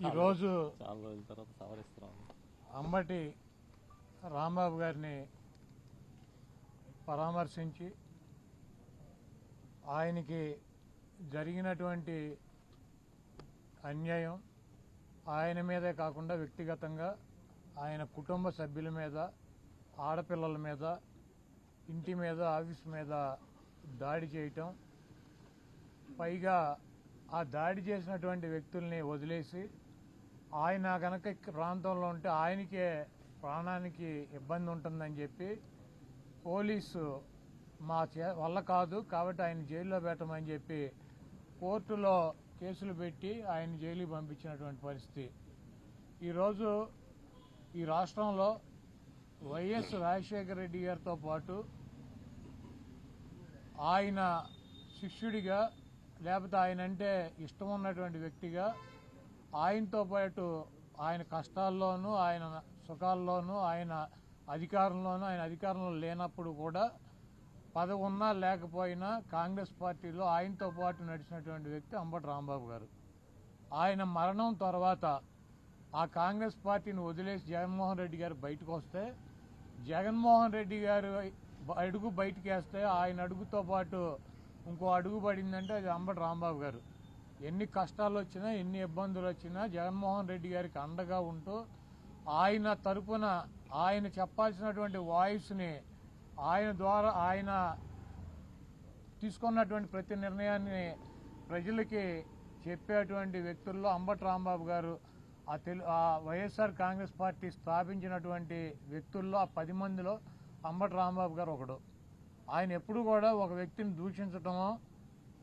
ఈరోజు చాలా రోజుల తర్వాత సవరిస్తున్నాం. అంబటి రాంబాబు గారిని పరామర్శించి ఆయనకి జరిగినటువంటి అన్యాయం ఆయన మీదే కాకుండా వ్యక్తిగతంగా ఆయన కుటుంబ సభ్యుల మీద, ఆడపిల్లల మీద, ఇంటి మీద, ఆఫీస్ మీద దాడి చేయటం, పైగా ఆ దాడి చేసినటువంటి వ్యక్తుల్ని వదిలేసి ఆయన కనుక ప్రాంతంలో ఉంటే ఆయనకే ప్రాణానికి ఇబ్బంది ఉంటుందని చెప్పి పోలీసు మా వల్ల కాదు కాబట్టి ఆయన జైల్లో పెట్టమని చెప్పి కోర్టులో కేసులు పెట్టి ఆయన జైలుకి పంపించినటువంటి పరిస్థితి. ఈరోజు ఈ రాష్ట్రంలో వైఎస్ రాజశేఖర రెడ్డి గారితో పాటు ఆయన శిష్యుడిగా లేకపోతే ఆయన అంటే ఇష్టం ఉన్నటువంటి వ్యక్తిగా ఆయనతో పాటు ఆయన కష్టాల్లోనూ ఆయన సుఖాల్లోనూ ఆయన అధికారంలో లేనప్పుడు కూడా పదవి ఉన్నా లేకపోయినా కాంగ్రెస్ పార్టీలో ఆయనతో పాటు నడిచినటువంటి వ్యక్తి అంబటి రాంబాబు గారు. ఆయన మరణం తర్వాత ఆ కాంగ్రెస్ పార్టీని వదిలేసి జగన్మోహన్ రెడ్డి గారు బయటకు వస్తే, జగన్మోహన్ రెడ్డి గారు అడుగు బయటకు వేస్తే ఆయన అడుగుతో పాటు ఇంకో అడుగు పడిందంటే అది అంబటి రాంబాబు గారు. ఎన్ని కష్టాలు వచ్చినా ఎన్ని ఇబ్బందులు వచ్చినా జగన్మోహన్ రెడ్డి గారికి అండగా ఉంటూ ఆయన తరపున ఆయన చెప్పాల్సినటువంటి వాయిస్ని ఆయన ద్వారా ఆయన తీసుకున్నటువంటి ప్రతి నిర్ణయాన్ని ప్రజలకి చెప్పేటువంటి వ్యక్తుల్లో అంబటి రాంబాబు గారు ఆ వైఎస్ఆర్ కాంగ్రెస్ పార్టీ స్థాపించినటువంటి వ్యక్తుల్లో ఆ 10 మందిలో అంబటి రాంబాబు గారు ఒకడు. ఆయన ఎప్పుడు కూడా ఒక వ్యక్తిని దూషించటమో,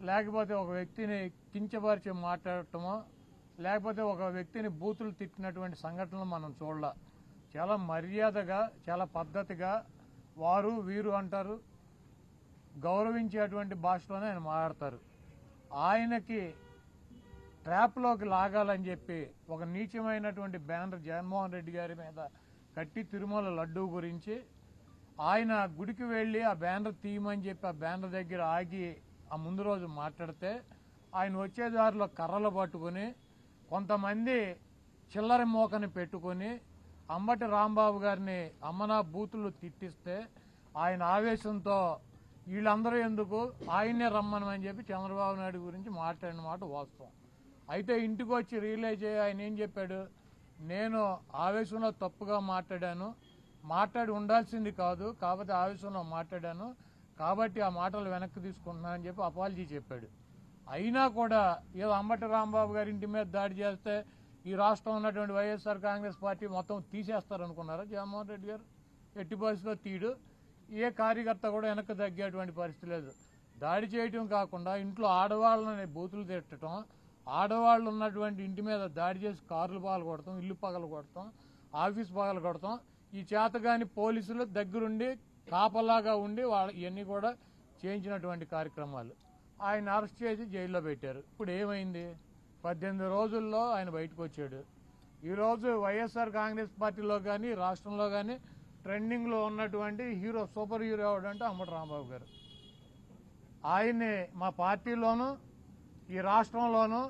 లేకపోతే ఒక వ్యక్తిని కించపరిచి మాట్లాడటమో, లేకపోతే ఒక వ్యక్తిని బూతులు తిట్టినటువంటి సంఘటనలు మనం చూడాల. చాలా మర్యాదగా, చాలా పద్ధతిగా వారు వీరు అంటారు, గౌరవించేటువంటి భాషలోనే ఆయన మాట్లాడతారు. ఆయనకి ట్రాప్లోకి లాగాలని చెప్పి ఒక నీచమైనటువంటి బ్యానర్ జగన్మోహన్ రెడ్డి గారి మీద కట్టి తిరుమల లడ్డూ గురించి ఆయన గుడికి వెళ్ళి ఆ బ్యానర్ తీయమని చెప్పి ఆ బ్యానర్ దగ్గర ఆగి ఆ ముందు రోజు మాట్లాడితే ఆయన వచ్చే దారిలో కర్రలు పట్టుకుని కొంతమంది చిల్లర మోకని పెట్టుకుని అంబటి రాంబాబు గారిని అమ్మనా బూతులు తిట్టిస్తే ఆయన ఆవేశంతో వీళ్ళందరూ ఎందుకు ఆయన్నే రమ్మనమని చెప్పి చంద్రబాబు నాయుడు గురించి మాట్లాడిన మాట వాస్తవం. అయితే ఇంటికి వచ్చి రియలైజ్ అయ్యి ఆయన ఏం చెప్పాడు, నేను ఆవేశంలో తప్పుగా మాట్లాడి ఉండాల్సింది కాదు, కాబట్టి ఆవేశంలో మాట్లాడాను, కాబట్టి ఆ మాటలు వెనక్కి తీసుకుంటున్నానని చెప్పి అపాలజీ చెప్పాడు. అయినా కూడా ఏదో అంబటి రాంబాబు గారి ఇంటి మీద దాడి చేస్తే ఈ రాష్ట్రం ఉన్నటువంటి వైఎస్ఆర్ కాంగ్రెస్ పార్టీ మొత్తం తీసేస్తారనుకున్నారా జగన్మోహన్ రెడ్డి గారు? ఎట్టి పరిస్థితిలో తీయడు. ఏ కార్యకర్త కూడా వెనక్కి తగ్గేటువంటి పరిస్థితి లేదు. దాడి చేయటం కాకుండా ఇంట్లో ఆడవాళ్ళని బూతులు తిట్టడం, ఆడవాళ్ళు ఉన్నటువంటి ఇంటి మీద దాడి చేసి కార్లు పగలు కొడతాం, ఇల్లు పగలు కొడతాం, ఆఫీస్ పగలు కొడతాం. ఈ చేతగాని పోలీసులు దగ్గరుండి కాపలాగా ఉండి ఇవన్నీ కూడా చేయించినటువంటి కార్యక్రమాలు. ఆయన అరెస్ట్ చేసి జైల్లో పెట్టారు. ఇప్పుడు ఏమైంది? 18 రోజుల్లో ఆయన బయటకు వచ్చాడు. ఈరోజు వైఎస్ఆర్ కాంగ్రెస్ పార్టీలో కానీ రాష్ట్రంలో కానీ ట్రెండింగ్లో ఉన్నటువంటి సూపర్ హీరో ఎవడంటే అంబటి రాంబాబు గారు. ఆయన్ని మా పార్టీలోనూ ఈ రాష్ట్రంలోనూ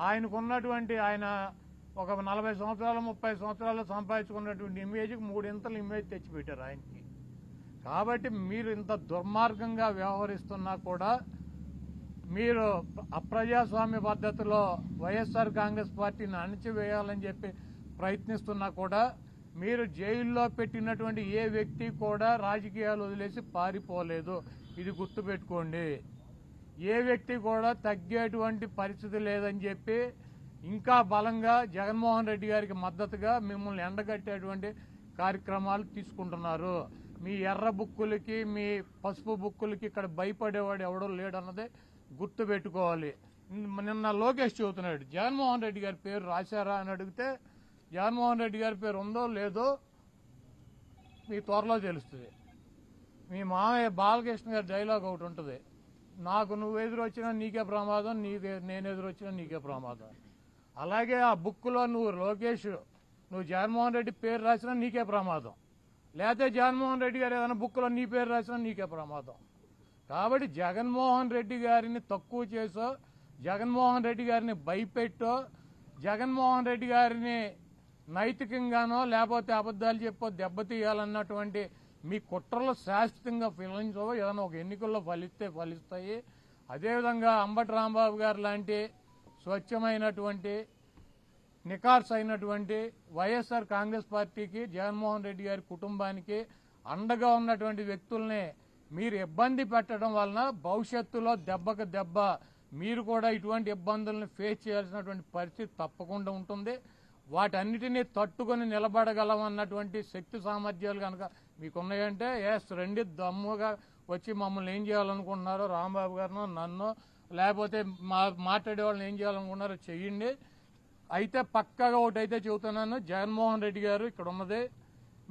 ఆయనకున్నటువంటి ఆయన ఒక 40 సంవత్సరాలు 30 సంవత్సరాలు సంపాదించుకున్నటువంటి ఇమేజ్కి 3 ఇమేజ్ తెచ్చిపెట్టారు ఆయనకి. కాబట్టి మీరు ఇంత దుర్మార్గంగా వ్యవహరిస్తున్నా కూడా, మీరు అప్రజాస్వామ్య పద్ధతిలో వైఎస్ఆర్ కాంగ్రెస్ పార్టీని అణచివేయాలని చెప్పి ప్రయత్నిస్తున్నా కూడా, మీరు జైల్లో పెట్టినటువంటి ఏ వ్యక్తి కూడా రాజకీయాలు వదిలేసి పారిపోలేదు. ఇది గుర్తుపెట్టుకోండి. ఏ వ్యక్తి కూడా తగ్గేటువంటి పరిస్థితి లేదని చెప్పి ఇంకా బలంగా జగన్మోహన్ రెడ్డి గారికి మద్దతుగా మిమ్మల్ని ఎండగట్టేటువంటి కార్యక్రమాలు తీసుకుంటున్నారు. మీ ఎర్ర బుక్కులకి, మీ పసుపు బుక్కులకి ఇక్కడ భయపడేవాడు ఎవడో లేడన్నదే గుర్తుపెట్టుకోవాలి. నిన్న లోకేష్ చెబుతున్నాడు, జగన్మోహన్ రెడ్డి గారి పేరు రాశారా అని అడిగితే, జగన్మోహన్ రెడ్డి గారి పేరు ఉందో లేదో మీ త్వరలో తెలుస్తుంది. మీ మామయ్య బాలకృష్ణ గారి డైలాగ్ ఒకటి ఉంటుంది, నాకు నువ్వు ఎదురొచ్చినా నీకే ప్రమాదం, నేను ఎదురొచ్చినా నీకే ప్రమాదం. అలాగే ఆ బుక్లో నువ్వు జగన్మోహన్ రెడ్డి పేరు రాసినా నీకే ప్రమాదం, లేకపోతే జగన్మోహన్ రెడ్డి గారు ఏదైనా బుక్లో నీ పేరు రాసినా నీకే ప్రమాదం. కాబట్టి జగన్మోహన్ రెడ్డి గారిని తక్కువ చేసో, జగన్మోహన్ రెడ్డి గారిని భయపెట్టో, జగన్మోహన్ రెడ్డి గారిని నైతికంగానో లేకపోతే అబద్ధాలు చెప్పో దెబ్బతీయాలన్నటువంటి మీ కుట్రలు శాశ్వతంగా ఫలించవు. ఏదైనా ఒక ఎన్నికల్లో ఫలిస్తాయి. అదేవిధంగా అంబటి రాంబాబు గారు లాంటి స్వచ్ఛమైనటువంటి నికార్స్ అయినటువంటి వైఎస్ఆర్ కాంగ్రెస్ పార్టీకి, జగన్మోహన్ రెడ్డి గారి కుటుంబానికి అండగా ఉన్నటువంటి వ్యక్తుల్ని మీరు ఇబ్బంది పెట్టడం వలన భవిష్యత్తులో దెబ్బకు దెబ్బ మీరు కూడా ఇటువంటి ఇబ్బందులను ఫేస్ చేయాల్సినటువంటి పరిస్థితి తప్పకుండా ఉంటుంది. వాటన్నిటినీ తట్టుకొని నిలబడగలం అన్నటువంటి శక్తి సామర్థ్యాలు కనుక మీకున్నాయంటే రండి, దమ్ముగా వచ్చి మమ్మల్ని ఏం చేయాలనుకుంటున్నారో రాంబాబు గారినో నన్ను లేకపోతే మాట్లాడే వాళ్ళని ఏం చేయాలనుకుంటున్నారో చెయ్యండి. అయితే పక్కగా ఒకటైతే చెబుతున్నాను, జగన్మోహన్ రెడ్డి గారు ఇక్కడ ఉన్నది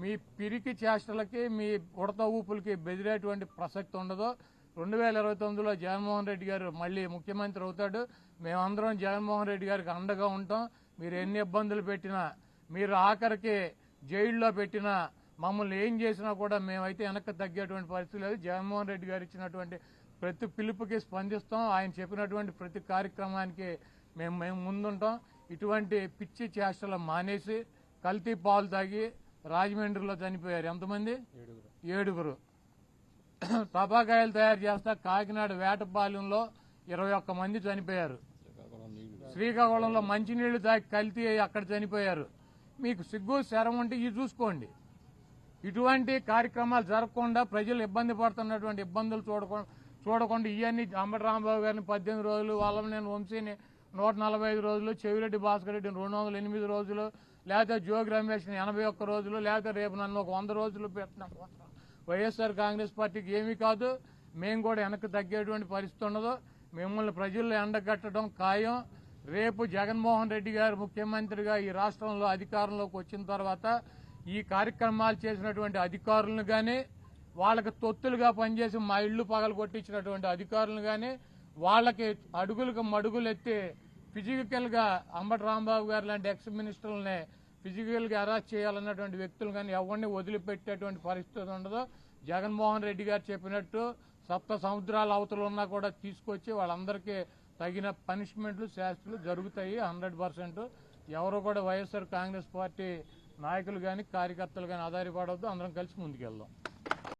మీ పిరికి చేష్టలకి మీ ఉడత ఊపులకి బెదిరేటువంటి ప్రసక్తి ఉండదు. 2029లో జగన్మోహన్ రెడ్డి గారు మళ్ళీ ముఖ్యమంత్రి అవుతాడు. మేమందరం జగన్మోహన్ రెడ్డి గారికి అండగా ఉంటాం. మీరు ఎన్ని ఇబ్బందులు పెట్టినా, మీరు ఆఖరికి జైల్లో పెట్టినా, మమ్మల్ని ఏం చేసినా కూడా మేమైతే వెనక్కి తగ్గేటువంటి పరిస్థితి లేదు. జగన్మోహన్ రెడ్డి గారు ఇచ్చినటువంటి ప్రతి పిలుపుకి స్పందిస్తాం. ఆయన చెప్పినటువంటి ప్రతి కార్యక్రమానికి మేము ముందుంటాం. ఇటువంటి పిచ్చి చేష్టలు మానేసి కల్తీ పాలు తాగి రాజమండ్రిలో చనిపోయారు ఎంతమంది? 7. టపాకాయలు తయారు చేస్తా కాకినాడ వేటపాలెంలో 21 మంది చనిపోయారు. శ్రీకాకుళంలో మంచినీళ్లు తాగి కల్తీ అక్కడ చనిపోయారు. మీకు సిగ్గు శరం ఉంటే ఇది చూసుకోండి. ఇటువంటి కార్యక్రమాలు జరగకుండా ప్రజలు ఇబ్బంది పడుతున్నటువంటి ఇబ్బందులు చూడకుండా ఇవన్నీ అంబటి రాంబాబు గారిని 18 రోజులు, వల్లభనేని వంశీని 145 రోజులు, చెవిరెడ్డి భాస్కర్ రెడ్డిని 208 రోజులు, లేకపోతే జోగి రమేష్ని 81 రోజులు, లేకపోతే రేపు నన్ను ఒక 100 రోజులు పెట్టిన వైఎస్ఆర్ కాంగ్రెస్ పార్టీకి ఏమీ కాదు. మేము కూడా వెనక్కి తగ్గేటువంటి పరిస్థితి ఉండదు. మిమ్మల్ని ప్రజల్లో ఎండగట్టడం ఖాయం. రేపు జగన్మోహన్ రెడ్డి గారు ముఖ్యమంత్రిగా ఈ రాష్ట్రంలో అధికారంలోకి వచ్చిన తర్వాత ఈ కార్యక్రమాలు చేసినటువంటి అధికారులను కానీ, వాళ్ళకి తొత్తులుగా పనిచేసి మా ఇళ్లు పగలు కొట్టించినటువంటి అధికారులను కానీ, వాళ్ళకి అడుగులకు మడుగులు ఎత్తి ఫిజికల్ గా అంబటి రాంబాబు గారు లాంటి ఎక్స్ మినిస్టర్లని ఫిజికల్ గా అరెస్ట్ చేయాలన్నటువంటి వ్యక్తులు కానీ ఎవరిని వదిలిపెట్టేటువంటి పరిస్థితి ఉండదు. జగన్మోహన్ రెడ్డి గారు చెప్పినట్టు సప్త సముద్రాల అవతలు ఉన్నా కూడా తీసుకొచ్చి వాళ్ళందరికీ తగిన పనిష్మెంట్లు శాస్త్రులు జరుగుతాయి 100%. ఎవరు కూడా వైఎస్ఆర్ కాంగ్రెస్ పార్టీ నాయకులు కానీ కార్యకర్తలు కానీ ఆధారపడవద్దు. అందరం కలిసి ముందుకెళ్దాం.